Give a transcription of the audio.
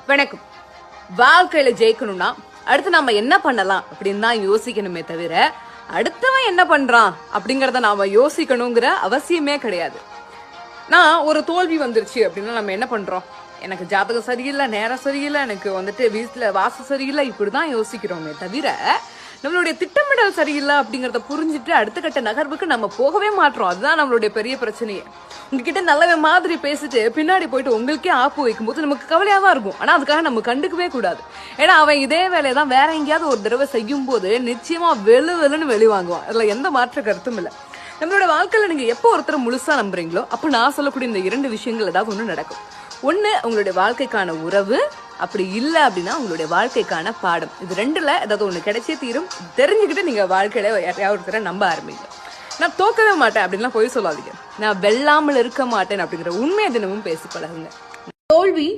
வணக்கம். வாழ்க்கையில ஜெயிக்கணும்னா அடுத்து நம்ம என்ன பண்ணலாம் அப்படின்னு தான் யோசிக்கணுமே தவிர அடுத்தவன் என்ன பண்றான் அப்படிங்கறத நாம யோசிக்கணுங்கிற அவசியமே கிடையாது. நான் ஒரு தோல்வி வந்துருச்சு அப்படின்னா நம்ம என்ன பண்றோம்? எனக்கு ஜாதகம் சரியில்லை, நேரம் சரியில்லை, எனக்கு வந்துட்டு வீட்டுல வாசம் சரியில்லை, இப்படிதான் யோசிக்கிறோமே தவிர நம்மளுடைய திட்டமிடல் சரியில்லை அப்படிங்கறத புரிஞ்சுட்டு அடுத்த கட்ட நகர்வுக்கு நம்ம போகவே மாட்டோம். அதுதான் நம்மளுடைய பெரிய பிரச்சனையே. உங்ககிட்ட நல்லவன் மாதிரி பேசிட்டு பின்னாடி போயிட்டு உங்களுக்கே ஆப்பு வைக்கும் போது நமக்கு கவலையா தான் இருக்கும். ஆனா அதுக்காக நம்ம கண்டுக்கவே கூடாது. ஏன்னா அவன் இதே வேலையை தான் வேற எங்கேயாவது ஒரு தடவை செய்யும் போது நிச்சயமா வெளுன்னு வெளிவாங்குவான். அதுல எந்த மாற்ற கருத்தும் இல்லை. நம்மளோட வாழ்க்கையில நீங்க எப்போ ஒருத்தர் முழுசா நம்புறீங்களோ அப்ப நான் சொல்லக்கூடிய இந்த 2 விஷயங்கள் ஏதாவது ஒண்ணு நடக்கும். ஒண்ணு உங்களுடைய வாழ்க்கைக்கான உறவு, அப்படி இல்லை அப்படின்னா உங்களுடைய வாழ்க்கைக்கான பாடம். இது 2ல ஏதாவது ஒண்ணு கிடைச்சே தீரும். தெரிஞ்சுக்கிட்டு நீங்க வாழ்க்கையில யாரையாவது ஒருத்தரை நம்ப ஆரம்பிங்க. நான் தோக்கவே மாட்டேன் அப்படின்லாம் போய் சொல்லாதீங்க. நான் வெல்லாமல் இருக்க மாட்டேன் அப்படிங்கிற உண்மையை தினமும் பேசி பழகுங்க. தோல்வி